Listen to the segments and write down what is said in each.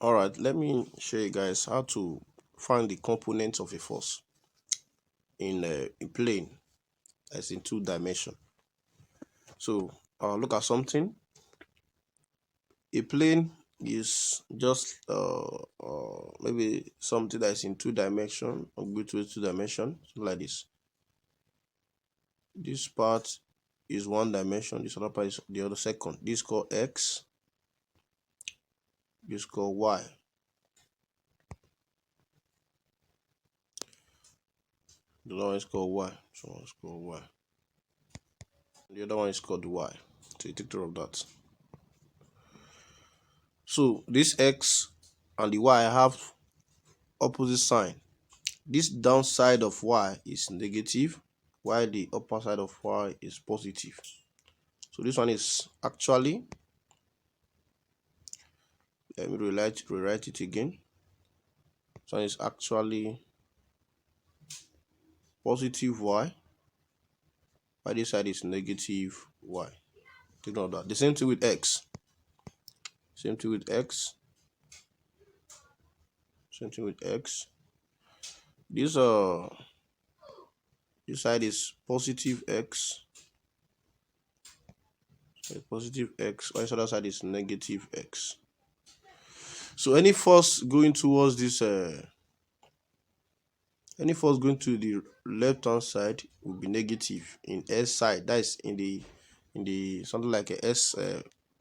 All right, let me show you guys how to find the components of a force in a plane that's in 2 dimension. So look at something. A plane is just maybe something that is in 2 dimension or between 2 dimension, like this. This part is 1 dimension, this other part is the other second. This is called X, this is called Y. The other one is called Y. So one is called Y. The other one is called Y. So you take care of that. So this X and the Y have opposite sign. This downside of Y is negative, while the upper side of Y is positive. So this one is actually, let me rewrite it again. This one is actually positive Y, while this side is negative Y. Take note of that. The same thing with X. Same thing with X. Same thing with X. This side is positive X. Positive X, while this other side is negative X. So any force going towards this any force going to the left hand side will be negative in S side. That is in the something like a S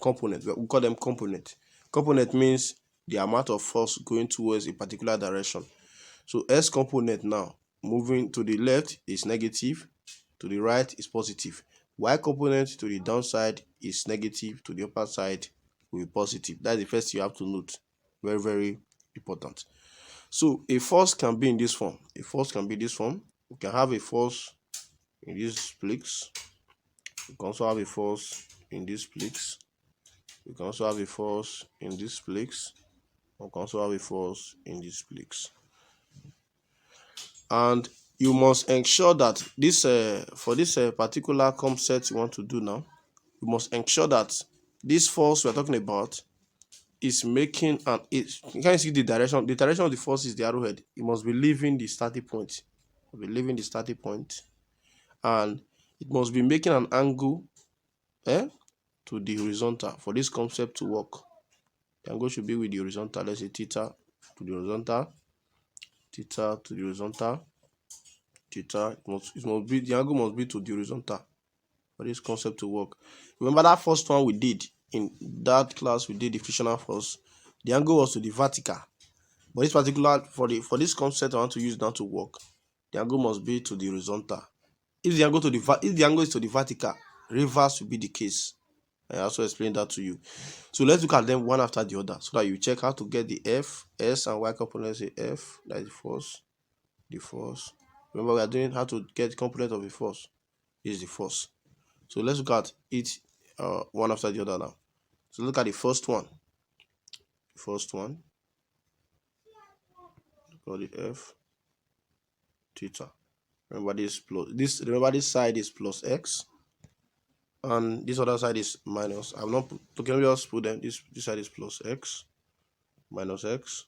component. We call them component. Component means the amount of force going towards a particular direction. So S component now moving to the left is negative, to the right is positive. Y component to the downside is negative, to the upper side will be positive. That's the first you have to note. Very, very important. So a force can be in this form. A force can be this form. We can have a force in this place. We can also have a force in this place. We can also have a force in this place. We can also have a force in this place. And you must ensure that this for this particular concept you want to do now, you must ensure that this force we're talking about is making an you can see the direction of the force is the arrowhead. It must be leaving the starting point. It must be leaving the starting point, and it must be making an angle to the horizontal for this concept to work. The angle should be with the horizontal. Let's say theta to the horizontal, theta to the horizontal, theta. It must be, the angle must be to the horizontal for this concept to work. Remember that first one we did in that class, we did the frictional force. The angle was to the vertical. But this particular for this concept I want to use now to work, the angle must be to the horizontal. If the angle is to the vertical, reverse will be the case. I also explained that to you. So let's look at them one after the other so that you check how to get the F, S, and Y components. Say F, that is the force, the force. Remember, we are doing how to get the component of the force. This is the force. So let's look at it one after the other now. So look at the first one. The first one. Call it F, theta. Remember this plus this. Remember this side is plus X, and this other side is minus. I'm not. Can we just put them? This side is plus X, minus X,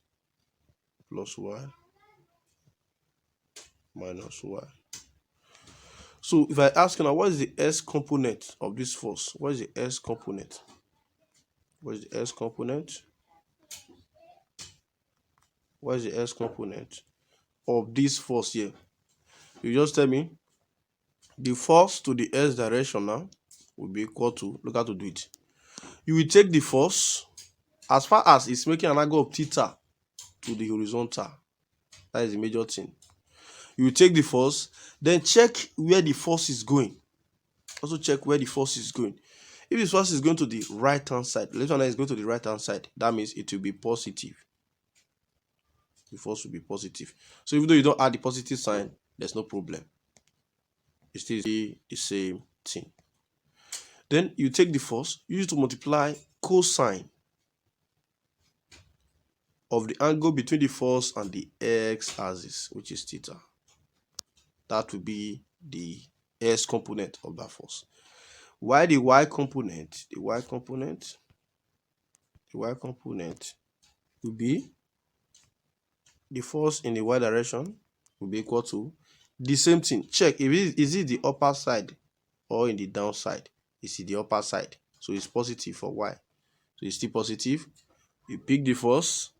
plus Y, minus Y. So if I ask you now, what is the S component of this force? What is the S component? What is the S component? What is the S component of this force here? You just tell me. The force to the S direction now will be equal to, look how to do it. You will take the force as far as it's making an angle of theta to the horizontal. That is the major thing. You will take the force, then check where the force is going. Also check where the force is going. If the force is going to the right hand side, the one is going to the right hand side, that means it will be positive. The force will be positive. So even though you don't add the positive sign, there's no problem. It's still the same thing. Then you take the force, use it to multiply cosine of the angle between the force and the x-axis, which is theta. That will be the S component of that force. While the y component will be the force in the y direction will be equal to the same thing. Check if is it the upper side or in the downside. It's in the upper side, so it's positive for y. So it's still positive. You pick the force.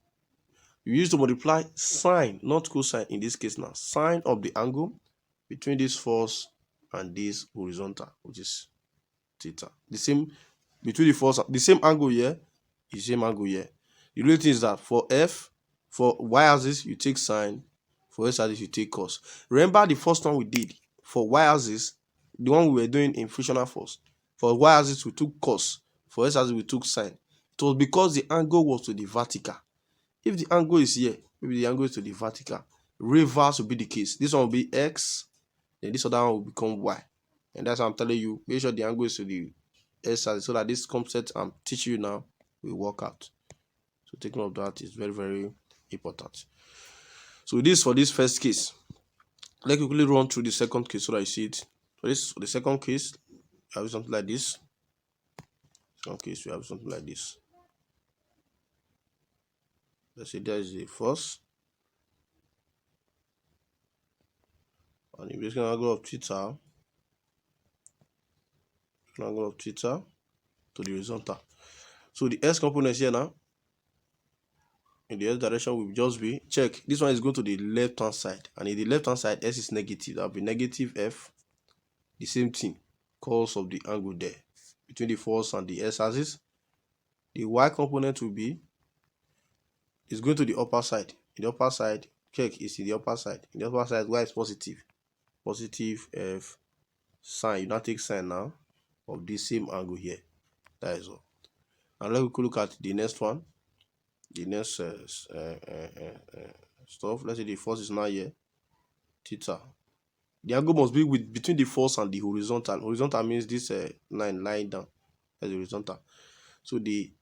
You use to multiply sine, not cosine in this case now. Sine of the angle between this force and this horizontal, which is theta. The same between the force, the same angle here is the same angle here. The only thing is that for f, for y-axis you take sine, for x-axis you take cos. Remember the first one we did for y-axis, the one we were doing in frictional force. For y-axis we took cos, for x-axis we took sine. It was because the angle was to the vertical. If the angle is here, maybe the angle is to the vertical, reverse will be the case. This one will be x, then this other one will become y. And that's why I'm telling you, make sure the angle is to the x-axis so that this concept I'm teaching you now will work out. So taking note of that is very, very important. So this for this first case. Let's quickly run through the second case so that you see it. So this for the second case, we have something like this. Second case, we have something like this. Let's say there is the force. And if it's an angle of theta, to the horizontal. So the s component here now, in the s direction will just be, check, this one is going to the left hand side, and in the left hand side s is negative. That will be negative f, the same thing, cos of the angle there between the force and the s axis. The y component will be, is going to the upper side. In the upper side, check, is in the upper side. In the upper side, y is positive f sine. You now take sine now of the same angle here. That is all. And let's look at the next one. The next stuff. Let's say the force is now here, theta. The angle must be between the force and the horizontal. Horizontal means this line lying down. That's the horizontal. So the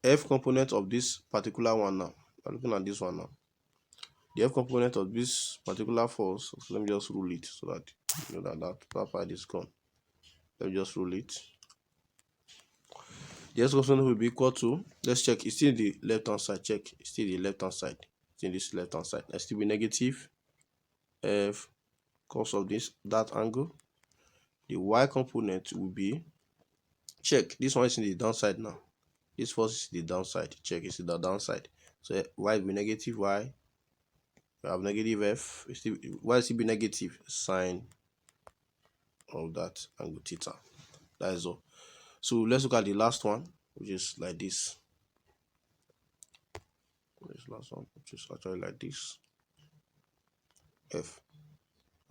f component of this particular one now, I'm looking at this one now. The f component of this particular force, so let me just rule it so that you know that part is gone. Let me just rule it. The s component will be equal to, let's check, it's still the left hand side. Check, it's still the left hand side. It's in this left hand side. Let's still be negative f cos of that angle. The y component will be, check, this one is in the downside now. This force is the downside. Check, it's in the downside. So y will be negative y. We have negative f. Y still be negative sine of that angle theta. That is all. So let's look at the last one, which is like this. This last one, which is actually like this. F.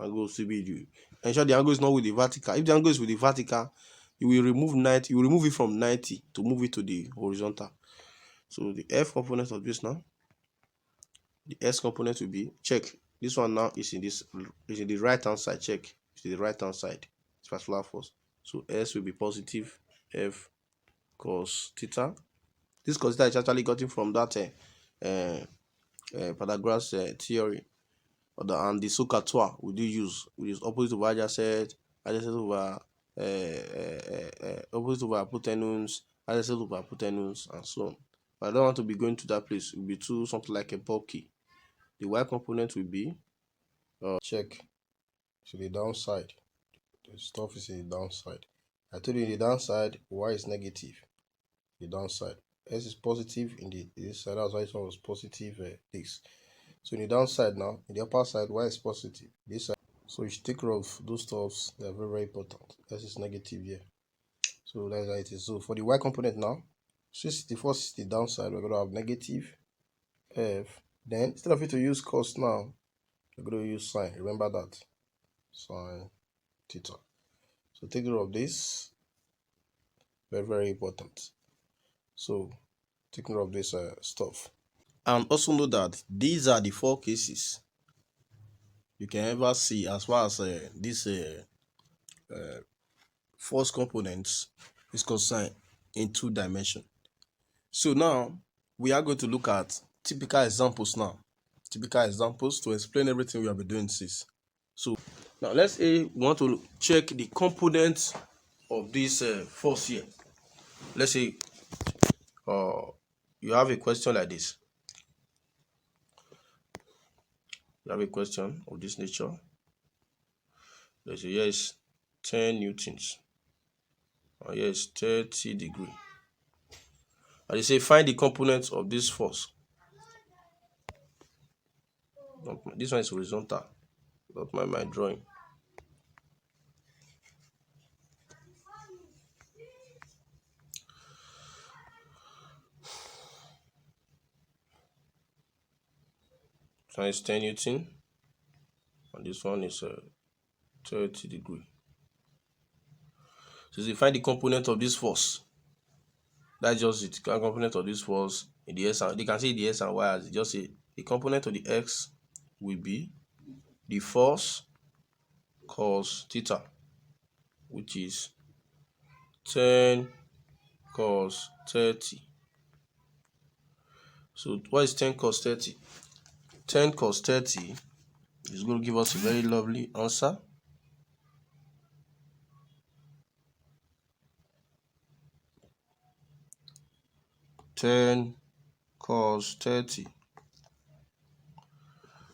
Angle CBD. Ensure the angle is not with the vertical. If the angle is with the vertical, you will remove 90. You will remove it from 90 to move it to the horizontal. So the f component of this now, the s component will be, check, this one now is in the right hand side. Check, it's in the right hand side. It's particular force. So s will be positive f cos theta. This cos theta is actually gotten from that Pythagoras theory, and the SOHCAHTOA we do use, which is opposite over adjacent over opposite over hypotenuse, adjacent over hypotenuse, and so on. But I don't want to be going to that place. It will be too something like a bulky. The y component will be, check, to the downside. The stuff is in the downside. I told you in the downside, y is negative. The downside, s is positive in this side. That's why this one was positive. This. So in the downside now, in the upper side, y is positive. This side. So you should take care of those stuffs. They are very, very important. S is negative here. So that's how it is. So for the y component now, since the first is the downside, we're going to have negative f. Then instead of it to use cos now, we're going to use sine. Remember that. Sine theta. So take care of this. Very, very important. So take care of this stuff. And also know that these are the 4 cases you can ever see as far as this force components is concerned in 2 dimensions. So now we are going to look at typical examples now. Typical examples to explain everything we have been doing since. So now let's say we want to check the components of this force here. Let's say you have a question like this. You have a question of this nature. They say here is 10 newtons. And here is 30 degrees. And they say find the components of this force. This one is horizontal. Not my drawing. This one is 10 newton. And this one is 30 degrees. So you find the component of this force. That's just it. The component of this force in the x and they can see the x and y as just say the component of the x will be the force cos theta, which is 10 cos 30. So what is 10 cos 30? 10 cos 30 is going to give us a very lovely answer. Ten cos 30.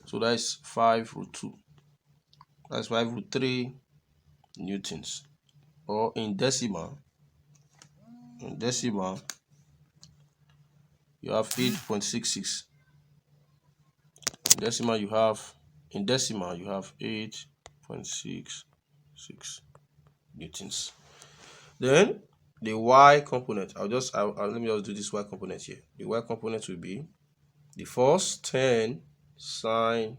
So that's 5√2. That's 5√3 newtons. Or in decimal, you have 8.66. In decimal you have 8.66 newtons. Then the y component, let me just do this y component here. The y component will be the force 10 sine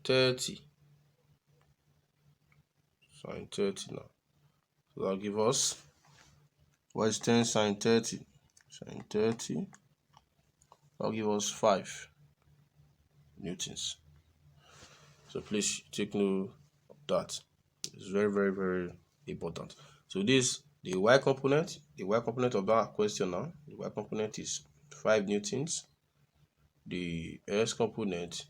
30. Sine 30 now. So that'll give us, what is 10 sine 30? Sine 30. That'll give us 5 newtons. So please take note of that. It's very, very, very important. So this, the y component of that question now, the y component is 5 newtons. The s component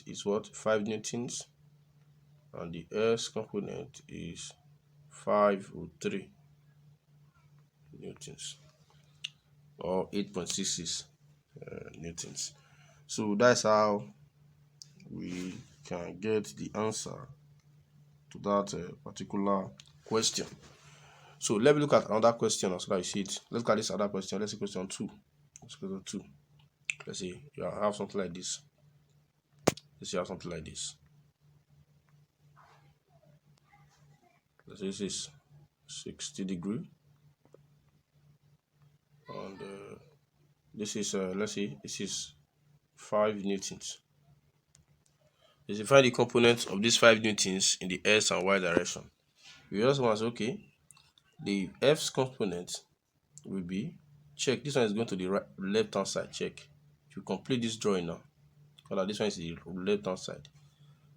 is what? 5 newtons. And the s component is 5√3 newtons, or 8.66 newtons. So that's how we can get the answer to that particular question. So let me look at another question so that you see it. Let's look at this other question. Let's see question 2. Let's see, you have something like this. Let's see, you have something like this. Let's say this is 60 degrees. And this is, let's see, this is 5 newtons. Let's find the components of these 5 newtons in the x and y direction. We also want to say, okay, the f's component will be, check, this one is going to the left hand side, check. If you complete this drawing now, this one is the left hand side.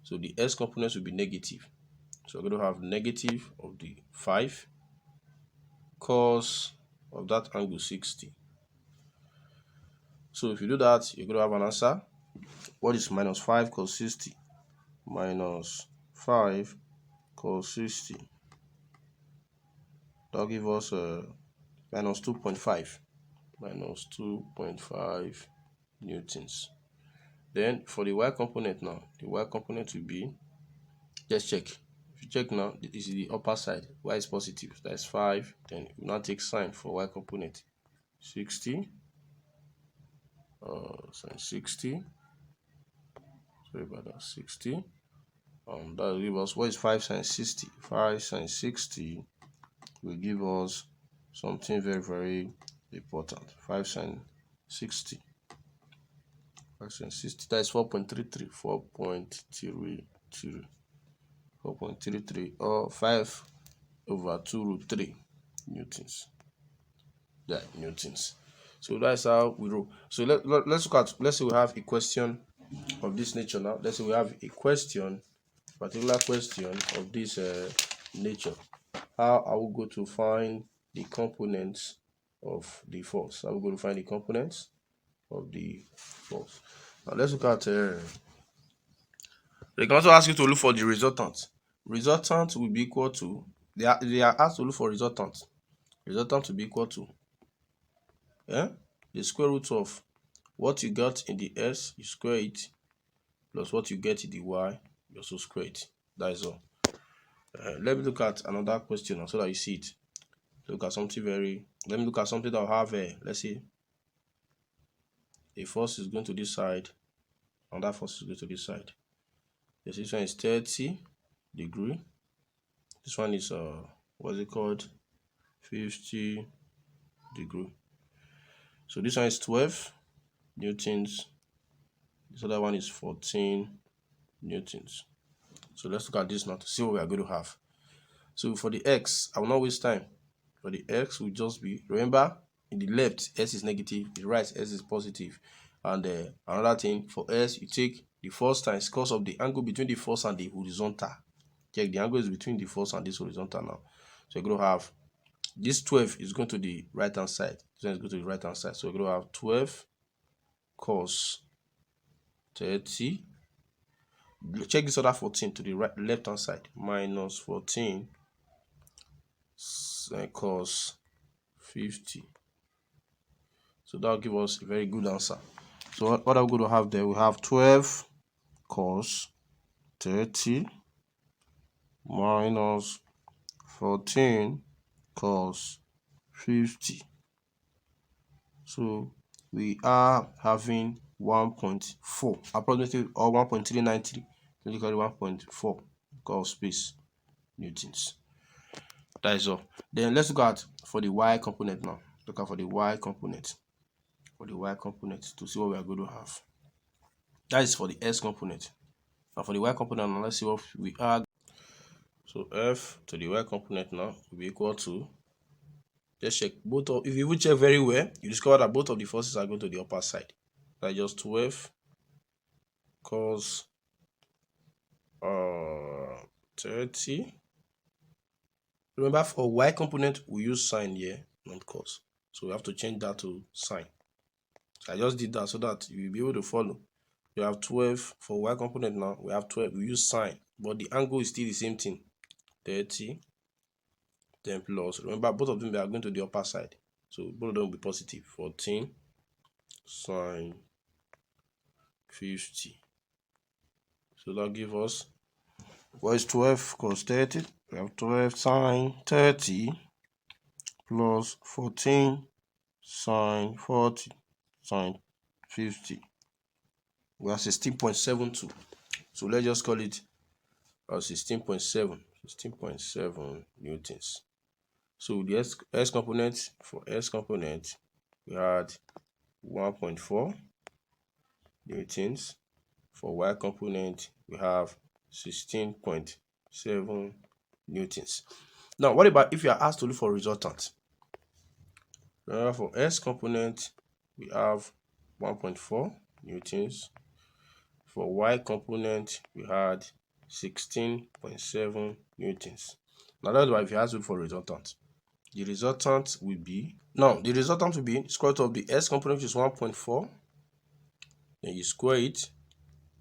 So the s components will be negative. So we're going to have negative of the 5 cos of that angle 60. So if you do that, you're going to have an answer. What is minus 5 cos 60? Minus 5 cos 60. That'll give us minus 2.5. Minus 2.5 newtons. Then for the y component now, the y component will be, just check. If you check now, this is the upper side. Y is positive. That's 5. Then you now take sign for y component. 60. Sine 60. Sorry about that. 60. That will give us, what is 5 sine 60? 5 sine 60 will give us something very, very important. 5 sine 60. 5 sine 60. That is 4.33. 4.33 or 5/2√3 newtons. That newtons. So that's how we roll. So let's say we have a question of this nature now. Let's say we have a particular question of this nature. How are we going to find the components of the force? How are we going to find the components of the force? Now let's look at, they can also ask you to look for the resultant. Resultant will be equal to, they are asked to look for resultant. Resultant will be equal to the square root of what you got in the x, you square it, plus what you get in the y, you also square it. That is all. Let me look at another question so that you see it. Look at something let me look at something that will have let's say a force is going to this side and that force is going to this side. This one is 30 degree. This one is what's it called? 50 degree. So this one is 12 newtons. This other one is 14 newtons. So let's look at this now to see what we are going to have. So for the x, I will not waste time. For the x will just be, remember, in the left, s is negative, in the right, s is positive. And another thing, for s, you take the force times cos of the angle between the force and the horizontal. Check, the angle is between the force and this horizontal now. So you're going to have, this 12 is going to the right-hand side. This one is going to the right-hand side. So you're going to have 12 cos 30. Check this other 14 to the right, left-hand side. Minus 14 cos 50. So that will give us a very good answer. So what I'm going to have there, we have 12 cos 30 minus 14 cos 50. So we are having 1.4 approximately, or 1.393, basically 1.4 cos space newtons. That is all. Then let's look at for the y component now. Look at for the y component. For the y component to see what we are going to have. That is for the s component. And for the y component now, let's see what we are. So f to the y component now will be equal to, let's check both of, if you even check very well, you discover that both of the forces are going to the upper side. That's just 12 cos 30. Remember, for y component we use sine here, not cos. So we have to change that to sine. So I just did that so that you'll be able to follow. You have 12 for y component now. We have 12. We use sine, but the angle is still the same thing. 30. Then plus. Remember, both of them are going to the upper side. So both of them will be positive. 14 sine 50. So that gives us, what is 12 cos 30? We have 12 sine 30 plus 14 sine 40 sine 50. We have 16.72. So let's just call it 16.7 newtons. So the s component, for s component we had 1.4 newtons. For y component we have 16.7 newtons. Now what about if you are asked to look for resultant? Remember, for s component we have 1.4 newtons. For y component we had 16.7 newtons. Now that's why if you ask to look for resultant, the resultant will be, square root of the s component, which is 1.4, then you square it,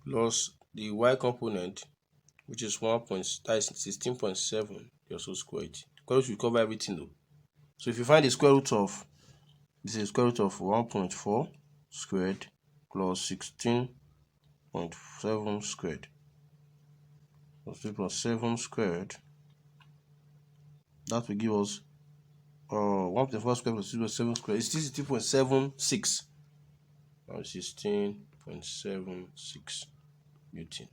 plus the y component, which is 16.7, you also square it. Square root will cover everything though. So if you find the square root of, this is square root of 1.4 squared plus 16.7 squared plus 3.7 squared, that will give us 1.4 squared plus 2.7 squared is 16.76. Now 16.76 newton,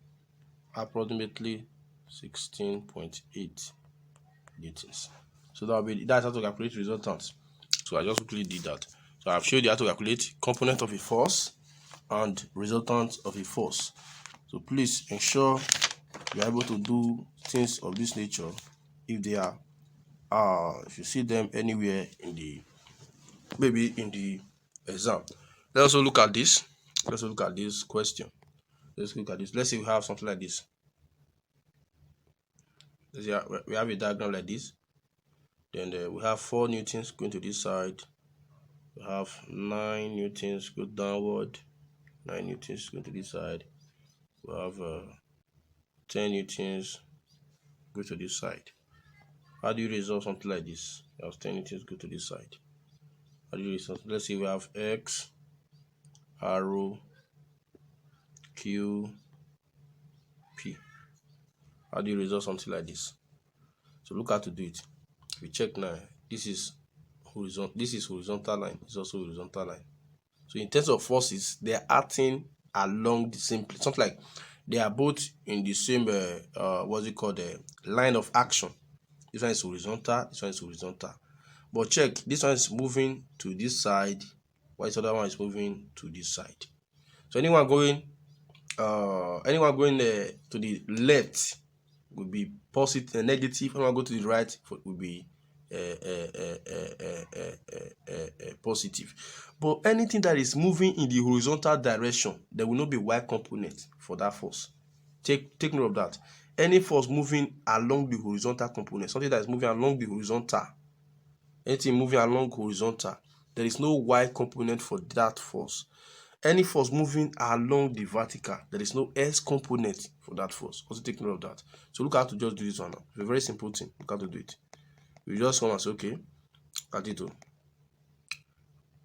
approximately 16.8 newtons. So that's how to calculate resultant. So I just quickly did that. So I've showed you how to calculate component of a force and resultant of a force. So please ensure you are able to do things of this nature if they are if you see them anywhere in the, maybe in the exam. Let's also look at this. Let's look at this question. Let's look at this. Let's say we have something like this. Let's say we have a diagram like this. Then we have 4 newtons going to this side. We have 9 newtons go downward. 9 newtons going to this side. We have 10 newtons go to this side. How do you resolve something like this? You have 10 newtons go to this side. How do you resolve? Let's say we have X, arrow, Q, P. How do you resolve something like this? So look how to do it. If we check now, this is horizontal line, this is also horizontal line. So in terms of forces, they are acting along the same place. Something like they are both in the same what's it called, line of action. This one is horizontal, this one is horizontal. But check, this one is moving to this side, while this other one is moving to this side. So anyone going to the left will be positive, negative. Anyone go to the right will be positive. But anything that is moving in the horizontal direction, there will not be y component for that force. Take note of that. Any force moving along the horizontal component, something that is moving along the horizontal, anything moving along horizontal, there is no y component for that force. Any force moving along the vertical, there is no s component for that force. Also take note of that. So look how to just do this one now. It's a very simple thing. Look how to do it. You just come and say, okay, at it.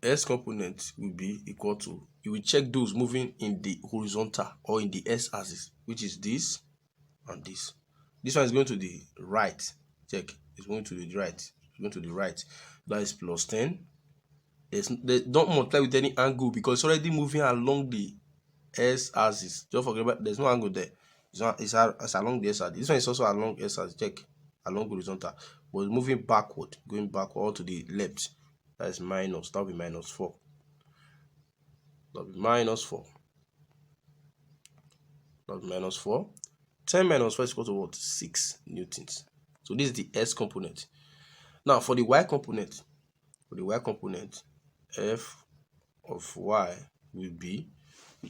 S component will be equal to, you will check those moving in the horizontal or in the s axis, which is this and this. This one is going to the right. Check, it's going to the right. It's going to the right. That is plus 10. Don't multiply with any angle because it's already moving along the s axis. Don't forget about, there's no angle there. It's along the s axis. This one is also along s axis. Check, along horizontal, but moving backward, going backward to the left. That is minus. That will be minus 4. That will be minus 4. That will be minus 4. 10 minus 4 is equal to what? 6 newtons. So this is the s component. Now for the y component, f of y will be,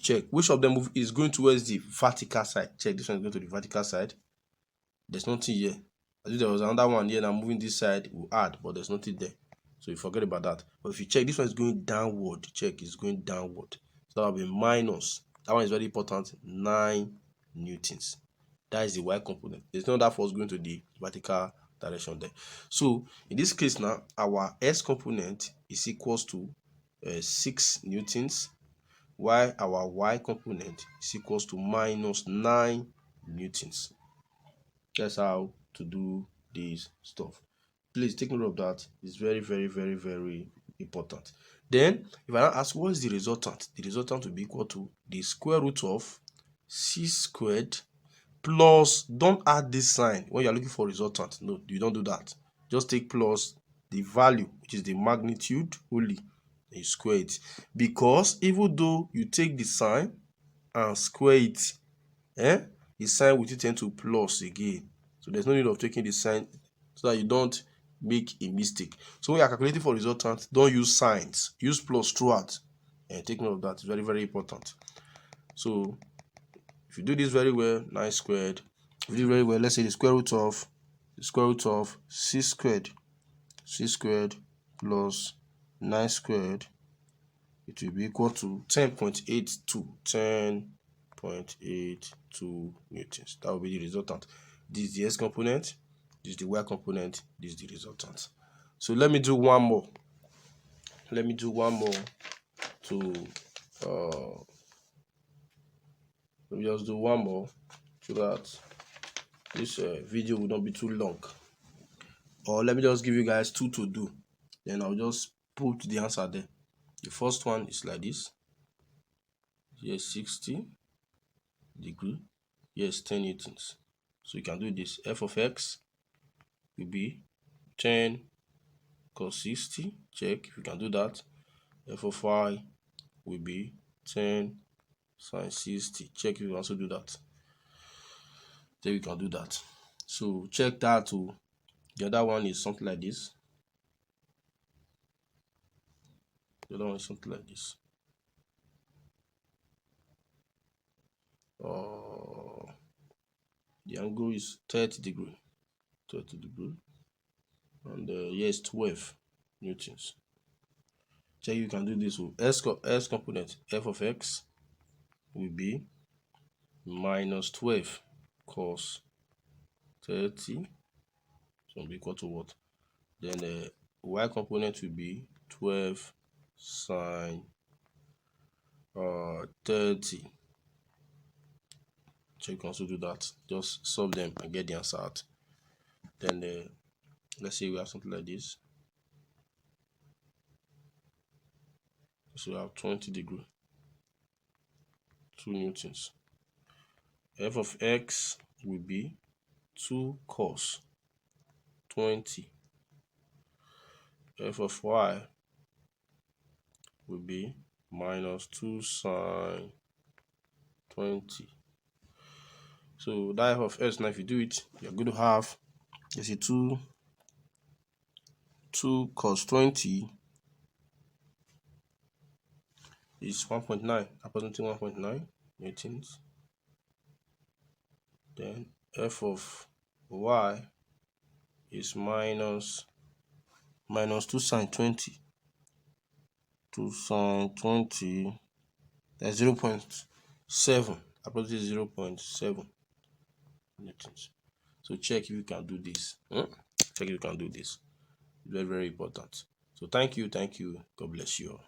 check which of them is going towards the vertical side. Check, this one is going to the vertical side. There's nothing here. As if there was another one here now moving this side, we'll add, but there's nothing there. So you forget about that. But if you check, this one is going downward. Check, it's going downward. So that will be minus. That one is very important. 9 newtons. That is the y component. There's no other force going to the vertical direction there. So in this case now, our s component is equals to 6 newtons, while our y component is equals to minus 9 newtons. That's how to do this stuff. Please take note of that. It's very, very, very, very important. Then, if I now ask what is the resultant, the resultant will be equal to the square root of c squared plus, don't add this sign when you're looking for resultant. No, you don't do that. Just take plus the value, which is the magnitude only, and you square it. Because even though you take the sign and square it, the sign will turn to plus again. So there's no need of taking the sign so that you don't make a mistake. So when you are calculating for resultant, don't use signs. Use plus throughout. And take note of that. It's very, very important. So if you do this very well, 9 squared. If you do very well, let's say the square root of c squared plus 9 squared, it will be equal to 10.82 newtons. That will be the resultant. This is the s component, this is the y component, this is the resultant. So let me do one more. Let me just do one more so that this video will not be too long. Or let me just give you guys 2 to do. Then I'll just put the answer there. The first one is like this. Here's 60 degree. Here's 10 newtons. So you can do this. F of x will be 10 cos 60. Check if you can do that. F of y will be 10 sin 60. Check if you also do that. Then you can do that. So check that too. The other one is something like this. The other one is something like this. The angle is 30 degree. 30 degree. And yes, 12 newtons. Check you can do this with s component. F of x will be minus 12 cos 30. So it'll be equal to what? Then the y component will be 12 sine 30. So you can also do that. Just solve them and get the answer out. Then let's say we have something like this. So we have 20 degree, 2 newtons. F of x will be 2 cos 20. F of y will be minus 2 sine 20. So that f of x, now if you do it, you're going to have, you see, 2 cos 20 is 1.9, approximately 1.9 newtons. Then f of y is minus 2 sine 20. 2 sine 20, that's 0.7, approximately 0.7 newtons. So check if you can do this. Check if you can do this. Very, very important. So thank you. God bless you all.